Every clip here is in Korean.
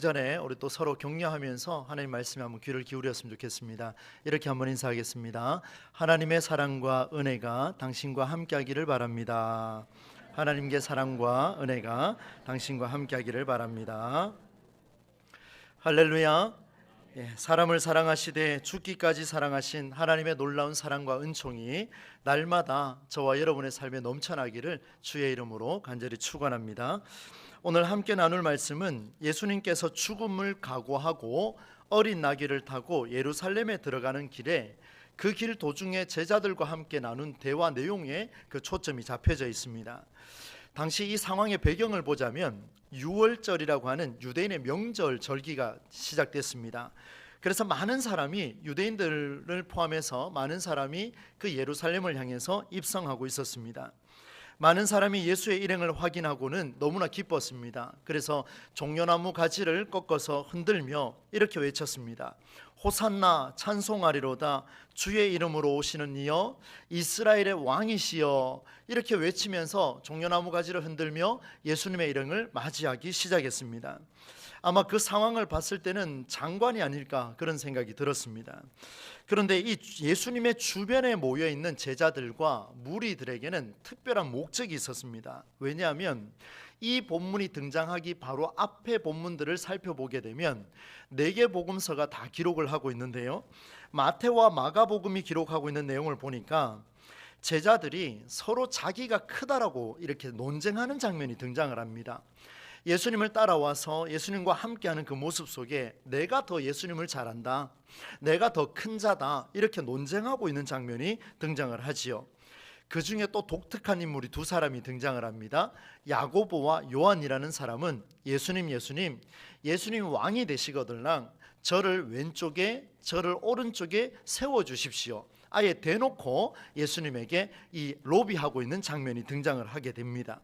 전에 우리 또 서로 격려하면서 하나님 말씀에 한번 귀를 기울였으면 좋겠습니다. 이렇게 한번 인사하겠습니다. 하나님의 사랑과 은혜가 당신과 함께하기를 바랍니다. 하나님께 사랑과 은혜가 당신과 함께하기를 바랍니다. 할렐루야. 사람을 사랑하시되 죽기까지 사랑하신 하나님의 놀라운 사랑과 은총이 날마다 저와 여러분의 삶에 넘쳐나기를 주의 이름으로 간절히 축원합니다. 오늘 함께 나눌 말씀은 예수님께서 죽음을 각오하고 어린 나귀를 타고 예루살렘에 들어가는 길에 그 길 도중에 제자들과 함께 나눈 대화 내용에 그 초점이 잡혀져 있습니다. 당시 이 상황의 배경을 보자면 유월절이라고 하는 유대인의 명절 절기가 시작됐습니다. 그래서 많은 사람이, 유대인들을 포함해서 많은 사람이 그 예루살렘을 향해서 입성하고 있었습니다. 많은 사람이 예수의 일행을 확인하고는 너무나 기뻤습니다. 그래서 종려나무 가지를 꺾어서 흔들며 이렇게 외쳤습니다. 호산나, 찬송하리로다. 주의 이름으로 오시는 이여 이스라엘의 왕이시여. 이렇게 외치면서 종려나무 가지를 흔들며 예수님의 일행을 맞이하기 시작했습니다. 아마 그 상황을 봤을 때는 장관이 아닐까 그런 생각이 들었습니다. 그런데 이 예수님의 주변에 모여 있는 제자들과 무리들에게는 특별한 목적이 있었습니다. 왜냐하면 이 본문이 등장하기 바로 앞에 본문들을 살펴보게 되면 4개 복음서가 다 기록을 하고 있는데요, 마태와 마가복음이 기록하고 있는 내용을 보니까 제자들이 서로 자기가 크다라고 이렇게 논쟁하는 장면이 등장을 합니다. 예수님을 따라와서 예수님과 함께하는 그 모습 속에 내가 더 예수님을 잘 안다, 내가 더 큰 자다, 이렇게 논쟁하고 있는 장면이 등장을 하지요. 그 중에 또 독특한 인물이 2사람이 등장을 합니다. 야고보와 요한이라는 사람은 예수님 왕이 되시거들랑 저를 왼쪽에 저를 오른쪽에 세워주십시오, 아예 대놓고 예수님에게 이 로비하고 있는 장면이 등장을 하게 됩니다.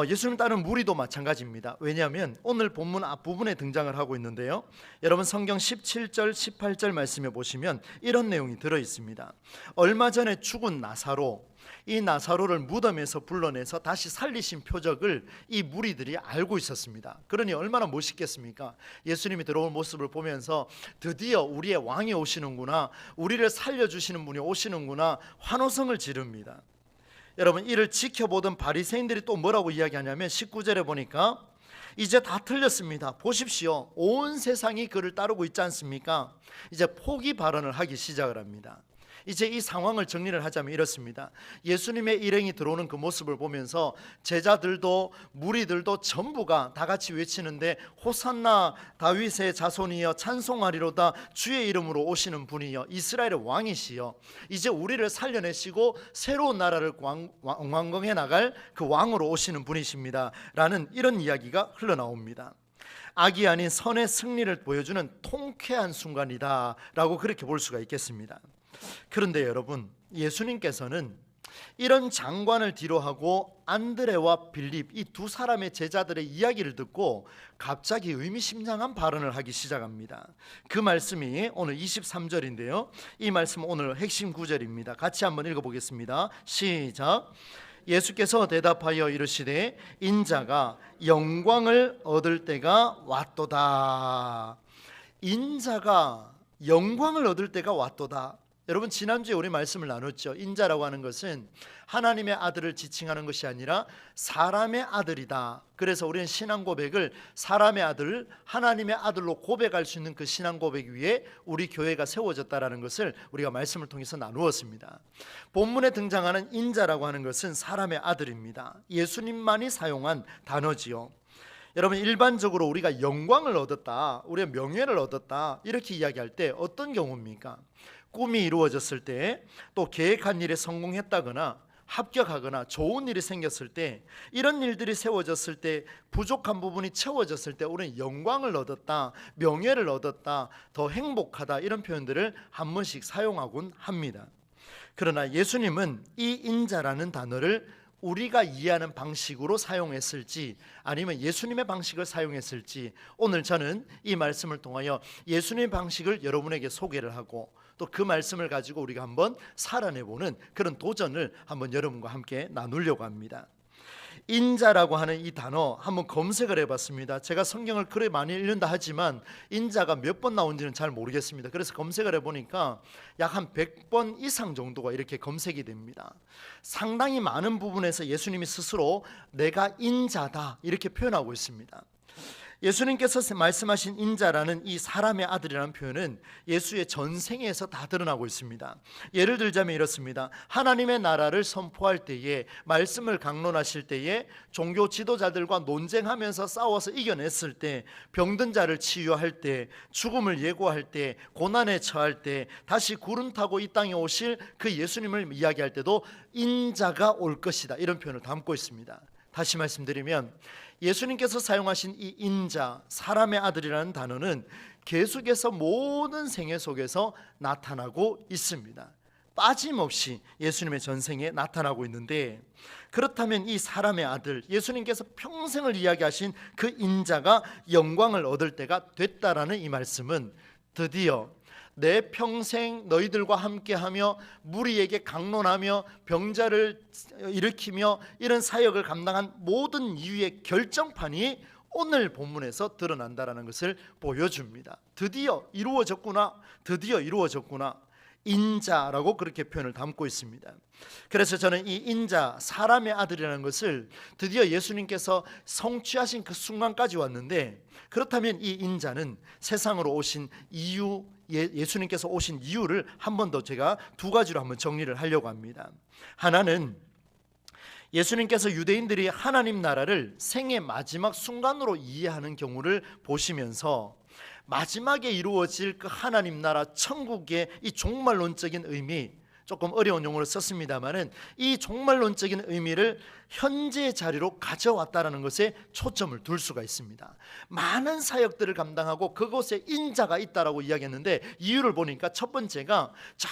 예수님 따르는 무리도 마찬가지입니다. 왜냐하면 오늘 본문 앞부분에 등장을 하고 있는데요, 여러분 성경 17절 18절 말씀에 보시면 이런 내용이 들어있습니다. 얼마 전에 죽은 나사로, 이 나사로를 무덤에서 불러내서 다시 살리신 표적을 이 무리들이 알고 있었습니다. 그러니 얼마나 멋있겠습니까? 예수님이 들어올 모습을 보면서 드디어 우리의 왕이 오시는구나, 우리를 살려주시는 분이 오시는구나 환호성을 지릅니다. 여러분, 이를 지켜보던 바리새인들이 또 뭐라고 이야기하냐면 19절에 보니까 이제 다 틀렸습니다. 보십시오, 온 세상이 그를 따르고 있지 않습니까? 이제 포기 발언을 하기 시작을 합니다. 이제 이 상황을 정리를 하자면 이렇습니다. 예수님의 일행이 들어오는 그 모습을 보면서 제자들도 무리들도 전부가 다 같이 외치는데, 호산나, 다윗의 자손이여 찬송하리로다. 주의 이름으로 오시는 분이여 이스라엘의 왕이시여. 이제 우리를 살려내시고 새로운 나라를 왕궁해 나갈 그 왕으로 오시는 분이십니다 라는 이런 이야기가 흘러나옵니다. 악이 아닌 선의 승리를 보여주는 통쾌한 순간이다 라고 그렇게 볼 수가 있겠습니다. 그런데 여러분, 예수님께서는 이런 장관을 뒤로하고 안드레와 빌립, 이 2사람의 제자들의 이야기를 듣고 갑자기 의미심장한 발언을 하기 시작합니다. 그 말씀이 오늘 23절인데요, 이 말씀은 오늘 핵심 구절입니다. 같이 한번 읽어보겠습니다. 시작. 예수께서 대답하여 이르시되 인자가 영광을 얻을 때가 왔도다. 인자가 영광을 얻을 때가 왔도다. 여러분, 지난주에 우리 말씀을 나눴죠. 인자라고 하는 것은 하나님의 아들을 지칭하는 것이 아니라 사람의 아들이다. 그래서 우리는 신앙 고백을 사람의 아들, 하나님의 아들로 고백할 수 있는 그 신앙 고백 위에 우리 교회가 세워졌다라는 것을 우리가 말씀을 통해서 나누었습니다. 본문에 등장하는 인자라고 하는 것은 사람의 아들입니다. 예수님만이 사용한 단어지요. 여러분, 일반적으로 우리가 영광을 얻었다, 우리가 명예를 얻었다 이렇게 이야기할 때 어떤 경우입니까? 꿈이 이루어졌을 때, 또 계획한 일에 성공했다거나 합격하거나 좋은 일이 생겼을 때, 이런 일들이 세워졌을 때, 부족한 부분이 채워졌을 때 우리는 영광을 얻었다, 명예를 얻었다, 더 행복하다, 이런 표현들을 한 번씩 사용하곤 합니다. 그러나 예수님은 이 인자라는 단어를 우리가 이해하는 방식으로 사용했을지 아니면 예수님의 방식을 사용했을지, 오늘 저는 이 말씀을 통하여 예수님의 방식을 여러분에게 소개를 하고 또 그 말씀을 가지고 우리가 한번 살아내보는 그런 도전을 한번 여러분과 함께 나누려고 합니다. 인자라고 하는 이 단어 한번 검색을 해봤습니다. 제가 성경을 그래 많이 읽는다 하지만 인자가 몇 번 나온지는 잘 모르겠습니다. 그래서 검색을 해보니까 약 한 100번 이상 정도가 이렇게 검색이 됩니다. 상당히 많은 부분에서 예수님이 스스로 내가 인자다 이렇게 표현하고 있습니다. 예수님께서 말씀하신 인자라는 이 사람의 아들이라는 표현은 예수의 전생에서 다 드러나고 있습니다. 예를 들자면 이렇습니다. 하나님의 나라를 선포할 때에, 말씀을 강론하실 때에, 종교 지도자들과 논쟁하면서 싸워서 이겨냈을 때, 병든 자를 치유할 때, 죽음을 예고할 때, 고난에 처할 때, 다시 구름 타고 이 땅에 오실 그 예수님을 이야기할 때도 인자가 올 것이다 이런 표현을 담고 있습니다. 다시 말씀드리면 예수님께서 사용하신 이 인자, 사람의 아들이라는 단어는 계속해서 모든 생애 속에서 나타나고 있습니다. 빠짐없이 예수님의 전생에 나타나고 있는데, 그렇다면 이 사람의 아들, 예수님께서 평생을 이야기하신 그 인자가 영광을 얻을 때가 됐다라는 이 말씀은 드디어 내 평생 너희들과 함께하며 무리에게 강론하며 병자를 일으키며 이런 사역을 감당한 모든 이유의 결정판이 오늘 본문에서 드러난다라는 것을 보여줍니다. 드디어 이루어졌구나, 드디어 이루어졌구나. 인자라고 그렇게 표현을 담고 있습니다. 그래서 저는 이 인자, 사람의 아들이라는 것을 드디어 예수님께서 성취하신 그 순간까지 왔는데, 그렇다면 이 인자는 세상으로 오신 이유, 예수님께서 오신 이유를 한 번 더 제가 두 가지로 한번 정리를 하려고 합니다. 하나는 예수님께서 유대인들이 하나님 나라를 생의 마지막 순간으로 이해하는 경우를 보시면서 마지막에 이루어질 그 하나님 나라 천국의 이 종말론적인 의미, 조금 어려운 용어를 썼습니다마는 이 종말론적인 의미를 현재 자리로 가져왔다는 것에 초점을 둘 수가 있습니다. 많은 사역들을 감당하고 그곳에 인자가 있다라고 이야기했는데, 이유를 보니까 첫 번째가 저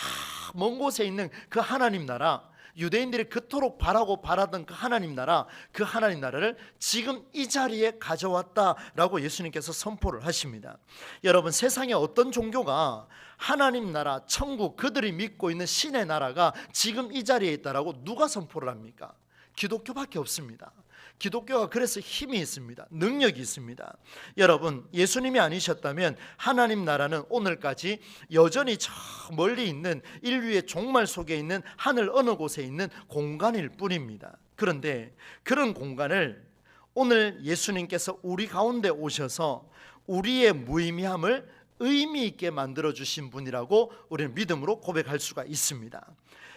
먼 곳에 있는 그 하나님 나라, 유대인들이 그토록 바라고 바라던 그 하나님 나라, 그 하나님 나라를 지금 이 자리에 가져왔다라고 예수님께서 선포를 하십니다. 여러분, 세상에 어떤 종교가 하나님 나라, 천국, 그들이 믿고 있는 신의 나라가 지금 이 자리에 있다라고 누가 선포를 합니까? 기독교밖에 없습니다. 기독교가 그래서 힘이 있습니다. 능력이 있습니다. 여러분, 예수님이 아니셨다면 하나님 나라는 오늘까지 여전히 저 멀리 있는 인류의 종말 속에 있는 하늘 어느 곳에 있는 공간일 뿐입니다. 그런데 그런 공간을 오늘 예수님께서 우리 가운데 오셔서 우리의 무의미함을 의미 있게 만들어 주신 분이라고 우리는 믿음으로 고백할 수가 있습니다.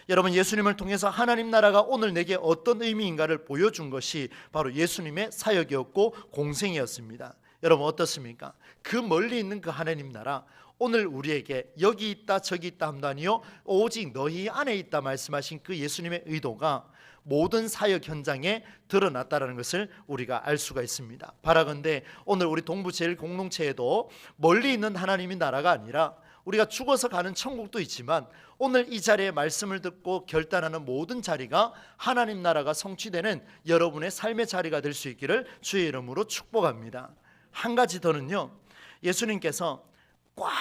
여러분, 예수님을 통해서 하나님 나라가 오늘 내게 어떤 의미인가를 보여준 것이 바로 예수님의 사역이었고 공생이었습니다. 여러분, 어떻습니까? 그 멀리 있는 그 하나님 나라, 오늘 우리에게 여기 있다 저기 있다 함도 아니요 오직 너희 안에 있다 말씀하신 그 예수님의 의도가 모든 사역 현장에 드러났다는 것을 우리가 알 수가 있습니다. 바라건대 오늘 우리 동부제일공동체에도 멀리 있는 하나님의 나라가 아니라 우리가 죽어서 가는 천국도 있지만 오늘 이 자리에 말씀을 듣고 결단하는 모든 자리가 하나님 나라가 성취되는 여러분의 삶의 자리가 될 수 있기를 주의 이름으로 축복합니다. 한 가지 더는요, 예수님께서 꽉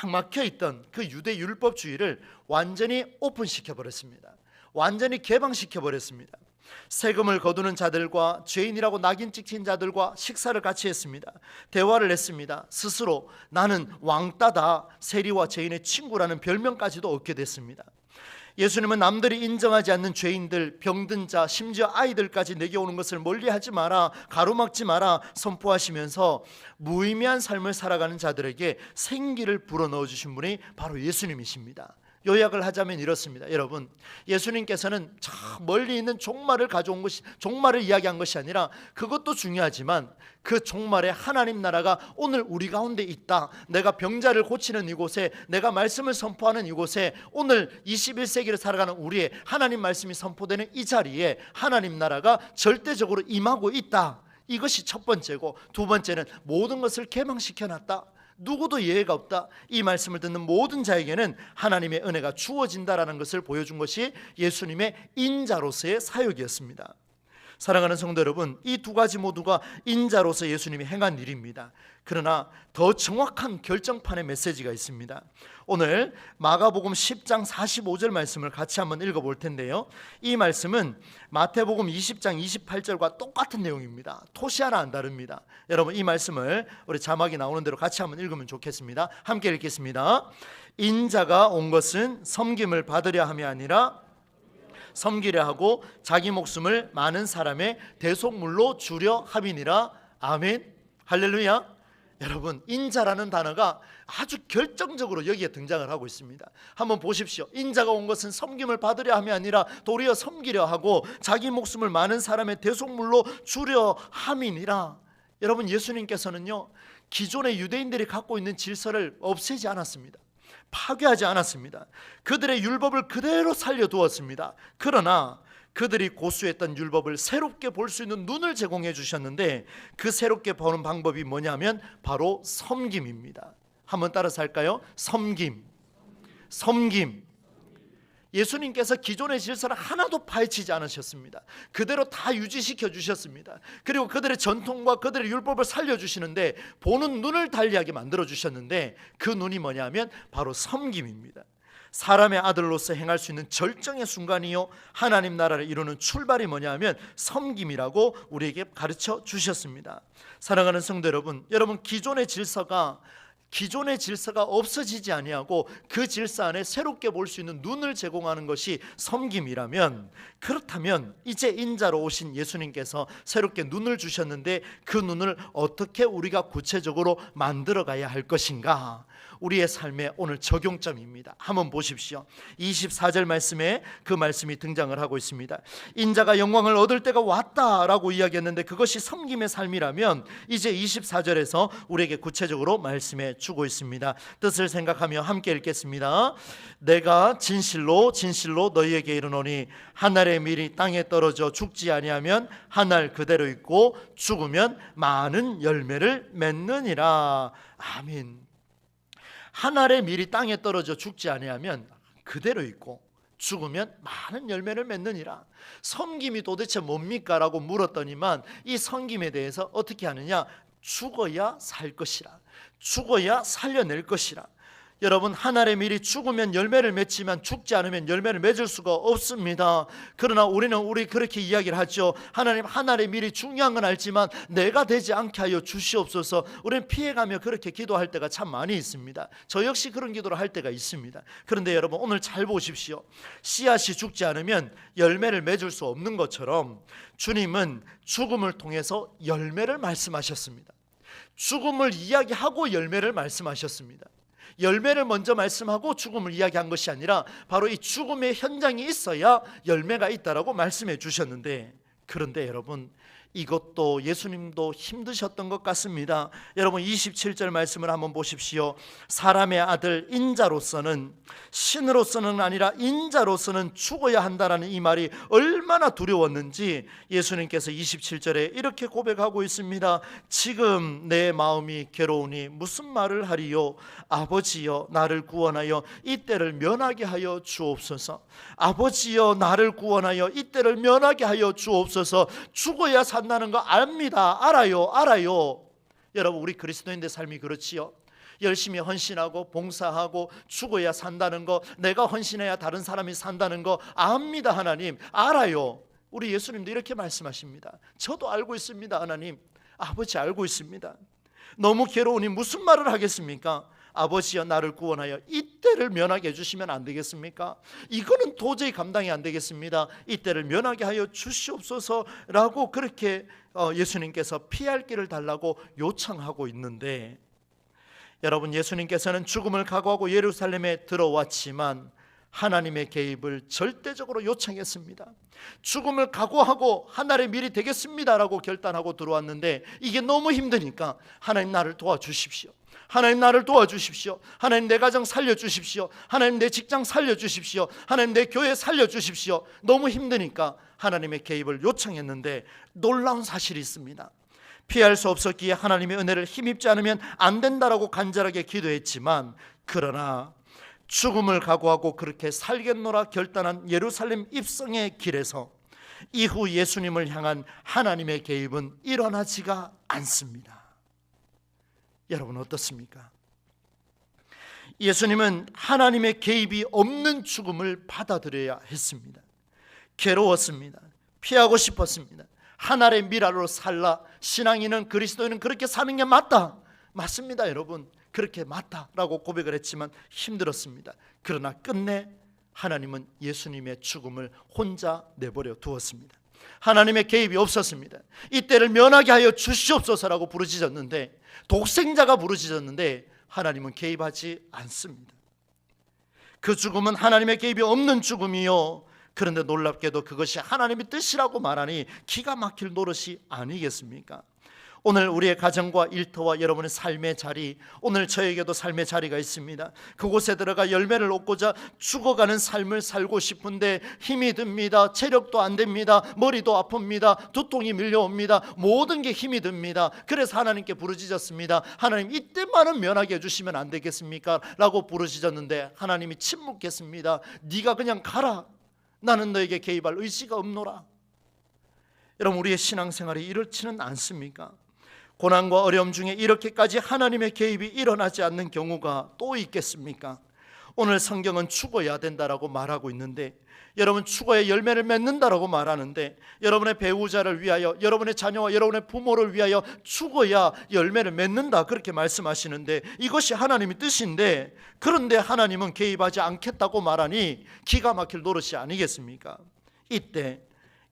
막혀있던 그 유대 율법주의를 완전히 오픈시켜 버렸습니다. 완전히 개방시켜 버렸습니다. 세금을 거두는 자들과 죄인이라고 낙인 찍힌 자들과 식사를 같이 했습니다. 대화를 했습니다. 스스로 나는 왕따다, 세리와 죄인의 친구라는 별명까지도 얻게 됐습니다. 예수님은 남들이 인정하지 않는 죄인들, 병든 자, 심지어 아이들까지 내게 오는 것을 멀리하지 마라, 가로막지 마라 선포하시면서 무의미한 삶을 살아가는 자들에게 생기를 불어넣어 주신 분이 바로 예수님이십니다. 요약을 하자면 이렇습니다. 여러분, 예수님께서는 저 멀리 있는 종말을 가져온 것이, 종말을 이야기한 것이 아니라 그것도 중요하지만 그 종말의 하나님 나라가 오늘 우리 가운데 있다. 내가 병자를 고치는 이곳에, 내가 말씀을 선포하는 이곳에, 오늘 21세기를 살아가는 우리의 하나님 말씀이 선포되는 이 자리에 하나님 나라가 절대적으로 임하고 있다. 이것이 첫 번째고, 두 번째는 모든 것을 개방시켜놨다. 누구도 예외가 없다. 이 말씀을 듣는 모든 자에게는 하나님의 은혜가 주어진다라는 것을 보여준 것이 예수님의 인자로서의 사역이었습니다. 사랑하는 성도 여러분, 이 두 가지 모두가 인자로서 예수님이 행한 일입니다. 그러나 더 정확한 결정판의 메시지가 있습니다. 오늘 마가복음 10장 45절 말씀을 같이 한번 읽어볼 텐데요, 이 말씀은 마태복음 20장 28절과 똑같은 내용입니다. 토시 하나 안 다릅니다. 여러분, 이 말씀을 우리 자막이 나오는 대로 같이 한번 읽으면 좋겠습니다. 함께 읽겠습니다. 인자가 온 것은 섬김을 받으려 함이 아니라 섬기려 하고 자기 목숨을 많은 사람의 대속물로 주려 함이니라. 아멘. 할렐루야. 여러분, 인자라는 단어가 아주 결정적으로 여기에 등장을 하고 있습니다. 한번 보십시오. 인자가 온 것은 섬김을 받으려 함이 아니라 도리어 섬기려 하고 자기 목숨을 많은 사람의 대속물로 주려 함이니라. 여러분, 예수님께서는요, 기존의 유대인들이 갖고 있는 질서를 없애지 않았습니다. 파괴하지 않았습니다. 그들의 율법을 그대로 살려두었습니다. 그러나 그들이 고수했던 율법을 새롭게 볼 수 있는 눈을 제공해 주셨는데, 그 새롭게 보는 방법이 뭐냐면 바로 섬김입니다. 한번 따라서 할까요? 섬김. 예수님께서 기존의 질서를 하나도 파헤치지 않으셨습니다. 그대로 다 유지시켜 주셨습니다. 그리고 그들의 전통과 그들의 율법을 살려주시는데 보는 눈을 달리하게 만들어 주셨는데, 그 눈이 뭐냐면 바로 섬김입니다. 사람의 아들로서 행할 수 있는 절정의 순간이요, 하나님 나라를 이루는 출발이 뭐냐면 섬김이라고 우리에게 가르쳐 주셨습니다. 사랑하는 성도 여러분, 기존의 질서가 없어지지 아니하고 그 질서 안에 새롭게 볼 수 있는 눈을 제공하는 것이 섬김이라면, 그렇다면 이제 인자로 오신 예수님께서 새롭게 눈을 주셨는데 그 눈을 어떻게 우리가 구체적으로 만들어 가야 할 것인가, 우리의 삶의 오늘 적용점입니다. 한번 보십시오. 24절 말씀에 그 말씀이 등장을 하고 있습니다. 인자가 영광을 얻을 때가 왔다라고 이야기했는데 그것이 섬김의 삶이라면 이제 24절에서 우리에게 구체적으로 말씀해 주고 있습니다. 뜻을 생각하며 함께 읽겠습니다. 내가 진실로 너희에게 이르노니 한 알의 밀이 땅에 떨어져 죽지 아니하면 한 알 그대로 있고 죽으면 많은 열매를 맺느니라. 아멘. 한 알의 밀이 땅에 떨어져 죽지 아니하면 그대로 있고 죽으면 많은 열매를 맺느니라. 섬김이 도대체 뭡니까? 라고 물었더니만 이 섬김에 대해서 어떻게 하느냐? 죽어야 살 것이라, 죽어야 살려낼 것이라. 여러분, 한 알의 밀이 죽으면 열매를 맺지만 죽지 않으면 열매를 맺을 수가 없습니다. 그러나 우리는 그렇게 이야기를 하죠. 하나님, 한 알의 밀이 중요한 건 알지만 내가 되지 않게 하여 주시옵소서. 우리는 피해가며 그렇게 기도할 때가 참 많이 있습니다. 저 역시 그런 기도를 할 때가 있습니다. 그런데 여러분, 오늘 잘 보십시오. 씨앗이 죽지 않으면 열매를 맺을 수 없는 것처럼 주님은 죽음을 통해서 열매를 말씀하셨습니다. 죽음을 이야기하고 열매를 말씀하셨습니다. 열매를 먼저 말씀하고 죽음을 이야기한 것이 아니라 바로 이 죽음의 현장이 있어야 열매가 있다라고 말씀해 주셨는데, 그런데 여러분, 이것도 예수님도 힘드셨던 것 같습니다. 여러분, 27절 말씀을 한번 보십시오. 사람의 아들 인자로서는, 신으로서는 아니라 인자로서는 죽어야 한다라는 이 말이 얼마나 두려웠는지 예수님께서 27절에 이렇게 고백하고 있습니다. 지금 내 마음이 괴로우니 무슨 말을 하리요? 아버지여, 나를 구원하여 이 때를 면하게 하여 주옵소서. 아버지여, 나를 구원하여 이 때를 면하게 하여 주옵소서. 죽어야 산다는 거 압니다. 알아요. 여러분, 우리 그리스도인의 삶이 그렇지요. 열심히 헌신하고 봉사하고 죽어야 산다는 거, 내가 헌신해야 다른 사람이 산다는 거 압니다. 하나님, 알아요. 우리 예수님도 이렇게 말씀하십니다. 저도 알고 있습니다. 하나님, 아버지 알고 있습니다. 너무 괴로우니 무슨 말을 하겠습니까? 아버지여, 나를 구원하여 이 때를 면하게 해주시면 안 되겠습니까? 이거는 도저히 감당이 안 되겠습니다. 이 때를 면하게 하여 주시옵소서라고 그렇게 예수님께서 피할 길을 달라고 요청하고 있는데, 여러분, 예수님께서는 죽음을 각오하고 예루살렘에 들어왔지만 하나님의 개입을 절대적으로 요청했습니다. 죽음을 각오하고 한 알의 밀이 되겠습니다라고 결단하고 들어왔는데 이게 너무 힘드니까 하나님, 나를 도와주십시오. 하나님, 나를 도와주십시오. 하나님, 내 가정 살려주십시오. 하나님, 내 직장 살려주십시오. 하나님, 내 교회 살려주십시오. 너무 힘드니까 하나님의 개입을 요청했는데 놀라운 사실이 있습니다. 피할 수 없었기에 하나님의 은혜를 힘입지 않으면 안 된다라고 간절하게 기도했지만, 그러나 죽음을 각오하고 그렇게 살겠노라 결단한 예루살렘 입성의 길에서 이후 예수님을 향한 하나님의 개입은 일어나지가 않습니다. 여러분 어떻습니까? 예수님은 하나님의 개입이 없는 죽음을 받아들여야 했습니다. 괴로웠습니다. 피하고 싶었습니다. 하늘의 미랄로 살라. 신앙인은, 그리스도인은 그렇게 사는 게 맞다. 맞습니다 여러분. 그렇게 맞다라고 고백을 했지만 힘들었습니다. 그러나 끝내 하나님은 예수님의 죽음을 혼자 내버려 두었습니다. 하나님의 개입이 없었습니다. 이때를 면하게 하여 주시옵소서라고 부르짖었는데, 독생자가 부르짖었는데 하나님은 개입하지 않습니다. 그 죽음은 하나님의 개입이 없는 죽음이요, 그런데 놀랍게도 그것이 하나님의 뜻이라고 말하니 기가 막힐 노릇이 아니겠습니까? 오늘 우리의 가정과 일터와 여러분의 삶의 자리, 오늘 저에게도 삶의 자리가 있습니다. 그곳에 들어가 열매를 얻고자 죽어가는 삶을 살고 싶은데 힘이 듭니다. 체력도 안 됩니다. 머리도 아픕니다. 두통이 밀려옵니다. 모든 게 힘이 듭니다. 그래서 하나님께 부르짖었습니다. 하나님, 이때만은 면하게 해주시면 안 되겠습니까? 라고 부르짖었는데 하나님이 침묵했습니다. 네가 그냥 가라. 나는 너에게 개입할 의지가 없노라. 여러분, 우리의 신앙생활이 이렇지는 않습니까? 고난과 어려움 중에 이렇게까지 하나님의 개입이 일어나지 않는 경우가 또 있겠습니까? 오늘 성경은 죽어야 된다라고 말하고 있는데, 여러분 죽어야 열매를 맺는다라고 말하는데, 여러분의 배우자를 위하여, 여러분의 자녀와 여러분의 부모를 위하여 죽어야 열매를 맺는다 그렇게 말씀하시는데, 이것이 하나님의 뜻인데, 그런데 하나님은 개입하지 않겠다고 말하니 기가 막힐 노릇이 아니겠습니까? 이때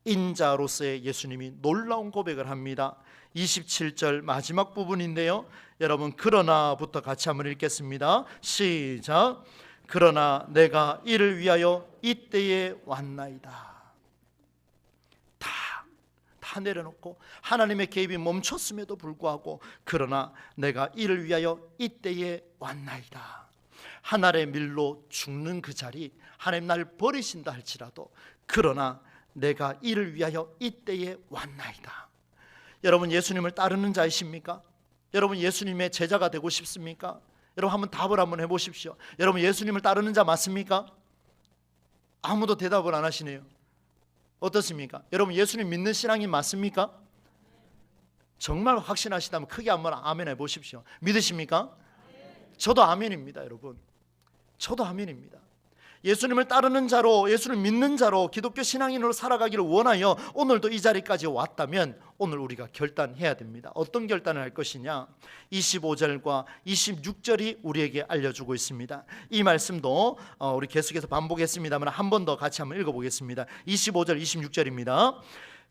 인자로서의 예수님이 놀라운 고백을 합니다. 27절 마지막 부분인데요, 여러분 그러나부터 같이 한번 읽겠습니다. 시작. 그러나 내가 이를 위하여 이때에 왔나이다. 다 내려놓고 하나님의 개입이 멈췄음에도 불구하고 그러나 내가 이를 위하여 이때에 왔나이다. 하늘의 밀로 죽는 그 자리, 하나님 날 버리신다 할지라도 그러나 내가 이를 위하여 이때에 왔나이다. 여러분 예수님을 따르는 자이십니까? 여러분 예수님의 제자가 되고 싶습니까? 여러분 한번 답을 한번 해보십시오. 여러분 예수님을 따르는 자 맞습니까? 아무도 대답을 안 하시네요. 어떻습니까? 여러분 예수님 믿는 신앙이 맞습니까? 정말 확신하시다면 크게 한번 아멘 해보십시오. 믿으십니까? 저도 아멘입니다. 여러분 저도 아멘입니다. 예수님을 따르는 자로, 예수를 믿는 자로, 기독교 신앙인으로 살아가기를 원하여 오늘도 이 자리까지 왔다면 오늘 우리가 결단해야 됩니다. 어떤 결단을 할 것이냐? 25절과 26절이 우리에게 알려주고 있습니다. 이 말씀도 우리 계속해서 반복했습니다만 한 번 더 같이 한번 읽어보겠습니다. 25절 26절입니다.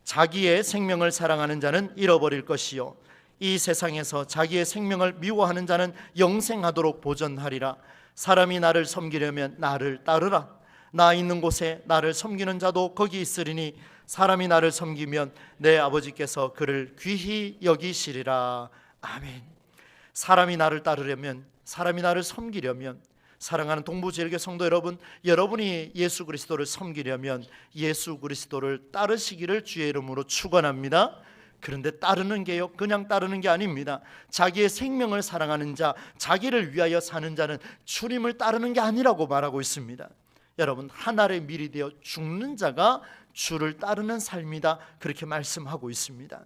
자기의 생명을 사랑하는 자는 잃어버릴 것이요 이 세상에서 자기의 생명을 미워하는 자는 영생하도록 보전하리라. 사람이 나를 섬기려면 나를 따르라. 나 있는 곳에 나를 섬기는 자도 거기 있으리니 사람이 나를 섬기면 내 아버지께서 그를 귀히 여기시리라. 아멘. 사람이 나를 따르려면, 사람이 나를 섬기려면, 사랑하는 동부제일교 성도 여러분, 여러분이 예수 그리스도를 섬기려면 예수 그리스도를 따르시기를 주의 이름으로 축원합니다. 그런데 따르는 게요, 그냥 따르는 게 아닙니다. 자기의 생명을 사랑하는 자, 자기를 위하여 사는 자는 주님을 따르는 게 아니라고 말하고 있습니다. 여러분 하늘의 밀이 되어 죽는 자가 주를 따르는 삶이다 그렇게 말씀하고 있습니다.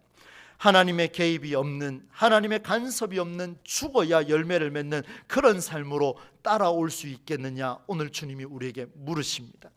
하나님의 개입이 없는, 하나님의 간섭이 없는 죽어야 열매를 맺는 그런 삶으로 따라올 수 있겠느냐, 오늘 주님이 우리에게 물으십니다.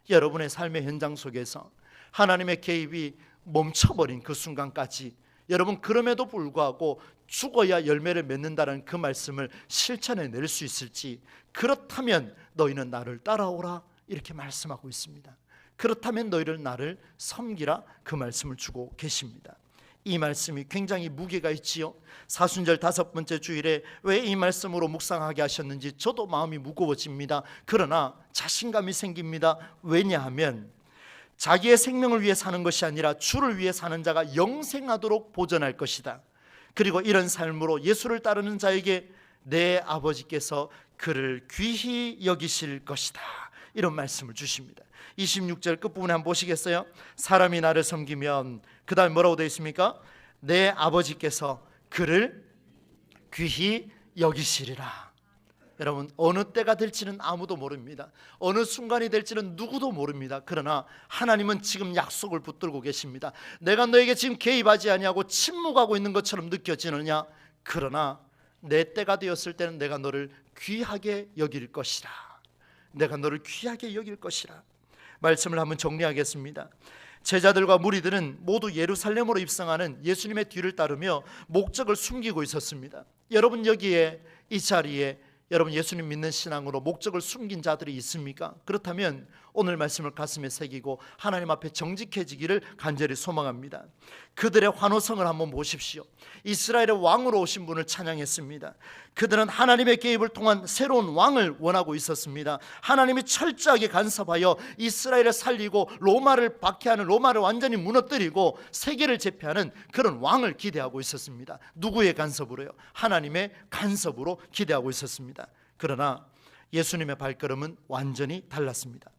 여러분의 삶의 현장 속에서 하나님의 개입이 멈춰버린 그 순간까지 여러분 그럼에도 불구하고 죽어야 열매를 맺는다는 그 말씀을 실천해 낼 수 있을지, 그렇다면 너희는 나를 따라오라 이렇게 말씀하고 있습니다. 그렇다면 너희를 나를 섬기라 그 말씀을 주고 계십니다. 이 말씀이 굉장히 무게가 있지요. 사순절 5번째 주일에 왜 이 말씀으로 묵상하게 하셨는지 저도 마음이 무거워집니다. 그러나 자신감이 생깁니다. 왜냐하면 자기의 생명을 위해 사는 것이 아니라 주를 위해 사는 자가 영생하도록 보전할 것이다. 그리고 이런 삶으로 예수를 따르는 자에게 내 아버지께서 그를 귀히 여기실 것이다 이런 말씀을 주십니다. 26절 끝부분에 한번 보시겠어요? 사람이 나를 섬기면 그 다음에 뭐라고 되어 있습니까? 내 아버지께서 그를 귀히 여기시리라. 여러분, 어느 때가 될지는 아무도 모릅니다. 어느 순간이 될지는 누구도 모릅니다. 그러나 하나님은 지금 약속을 붙들고 계십니다. 내가 너에게 지금 개입하지 아니하고 침묵하고 있는 것처럼 느껴지느냐? 그러나 내 때가 되었을 때는 내가 너를 귀하게 여길 것이라. 내가 너를 귀하게 여길 것이라. 말씀을 한번 정리하겠습니다. 제자들과 무리들은 모두 예루살렘으로 입성하는 예수님의 뒤를 따르며 목적을 숨기고 있었습니다. 여러분, 여기에 이 자리에 여러분 예수님 믿는 신앙으로 목적을 숨긴 자들이 있습니까? 그렇다면 오늘 말씀을 가슴에 새기고 하나님 앞에 정직해지기를 간절히 소망합니다. 그들의 환호성을 한번 보십시오. 이스라엘의 왕으로 오신 분을 찬양했습니다. 그들은 하나님의 개입을 통한 새로운 왕을 원하고 있었습니다. 하나님이 철저하게 간섭하여 이스라엘을 살리고 로마를 박해하는, 로마를 완전히 무너뜨리고 세계를 제패하는 그런 왕을 기대하고 있었습니다. 누구의 간섭으로요? 하나님의 간섭으로 기대하고 있었습니다. 그러나 예수님의 발걸음은 완전히 달랐습니다.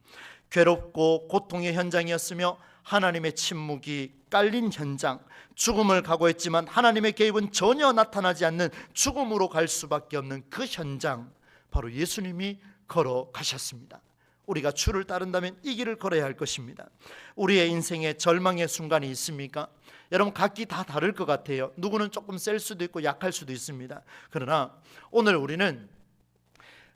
괴롭고 고통의 현장이었으며 하나님의 침묵이 깔린 현장, 죽음을 각오했지만 하나님의 개입은 전혀 나타나지 않는 죽음으로 갈 수밖에 없는 그 현장, 바로 예수님이 걸어가셨습니다. 우리가 주를 따른다면 이 길을 걸어야 할 것입니다. 우리의 인생에 절망의 순간이 있습니까? 여러분, 각기 다 다를 것 같아요. 누구는 조금 셀 수도 있고 약할 수도 있습니다. 그러나 오늘 우리는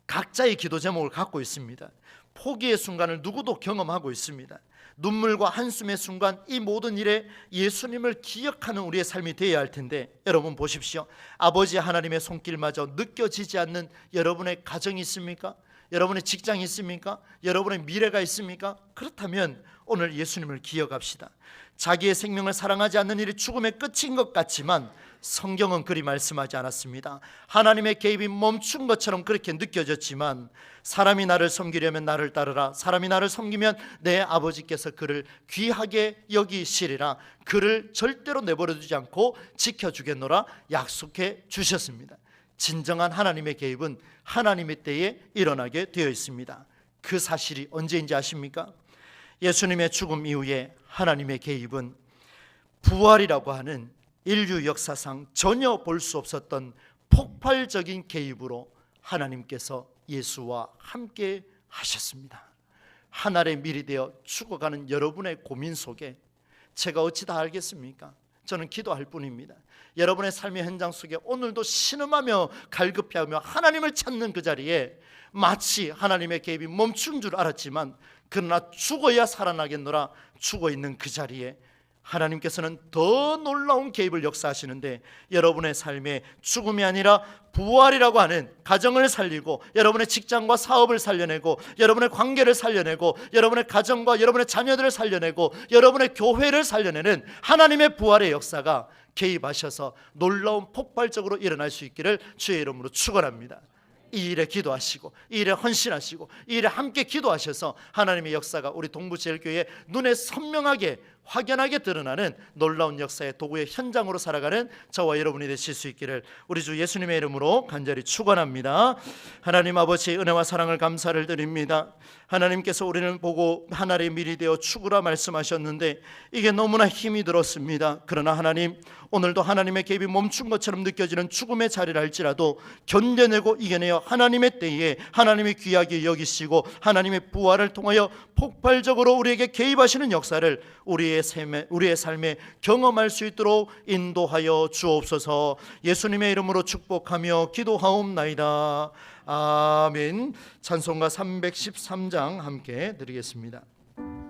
각자의 기도 제목을 갖고 있습니다. 포기의 순간을 누구도 경험하고 있습니다. 눈물과 한숨의 순간, 이 모든 일에 예수님을 기억하는 우리의 삶이 되어야 할 텐데, 여러분 보십시오. 아버지 하나님의 손길마저 느껴지지 않는 여러분의 가정이 있습니까? 여러분의 직장이 있습니까? 여러분의 미래가 있습니까? 그렇다면 오늘 예수님을 기억합시다. 자기의 생명을 사랑하지 않는 일이 죽음의 끝인 것 같지만 성경은 그리 말씀하지 않았습니다. 하나님의 개입이 멈춘 것처럼 그렇게 느껴졌지만, 사람이 나를 섬기려면 나를 따르라. 사람이 나를 섬기면 내 아버지께서 그를 귀하게 여기시리라. 그를 절대로 내버려 두지 않고 지켜주겠노라 약속해 주셨습니다. 진정한 하나님의 개입은 하나님의 때에 일어나게 되어 있습니다. 그 사실이 언제인지 아십니까? 예수님의 죽음 이후에 하나님의 개입은 부활이라고 하는 인류 역사상 전혀 볼 수 없었던 폭발적인 개입으로 하나님께서 예수와 함께 하셨습니다. 한 알의 밀이 되어 죽어가는 여러분의 고민 속에 제가 어찌 다 알겠습니까? 저는 기도할 뿐입니다. 여러분의 삶의 현장 속에 오늘도 신음하며 갈급해하며 하나님을 찾는 그 자리에 마치 하나님의 개입이 멈춘 줄 알았지만, 그러나 죽어야 살아나겠노라 죽어있는 그 자리에 하나님께서는 더 놀라운 개입을 역사하시는데, 여러분의 삶에 죽음이 아니라 부활이라고 하는 가정을 살리고, 여러분의 직장과 사업을 살려내고, 여러분의 관계를 살려내고, 여러분의 가정과 여러분의 자녀들을 살려내고, 여러분의 교회를 살려내는 하나님의 부활의 역사가 개입하셔서 놀라운 폭발적으로 일어날 수 있기를 주의 이름으로 축원합니다. 이 일에 기도하시고, 이 일에 헌신하시고, 이 일에 함께 기도하셔서 하나님의 역사가 우리 동부제일교회에 눈에 선명하게 확연하게 드러나는 놀라운 역사의 도구의 현장으로 살아가는 저와 여러분이 되실 수 있기를 우리 주 예수님의 이름으로 간절히 축원합니다. 하나님 아버지의 은혜와 사랑을 감사를 드립니다. 하나님께서 우리를 보고 한 알의 밀이 되어 죽으라 말씀하셨는데 이게 너무나 힘이 들었습니다. 그러나 하나님, 오늘도 하나님의 개입이 멈춘 것처럼 느껴지는 죽음의 자리를 할지라도 견뎌내고 이겨내어 하나님의 때에 하나님이 귀하게 여기시고 하나님의 부활을 통하여 폭발적으로 우리에게 개입하시는 역사를 우리의 삶에 경험할 수 있도록 인도하여 주옵소서. 예수님의 이름으로 축복하며 기도하옵나이다. 아멘. 찬송가 313장 함께 드리겠습니다.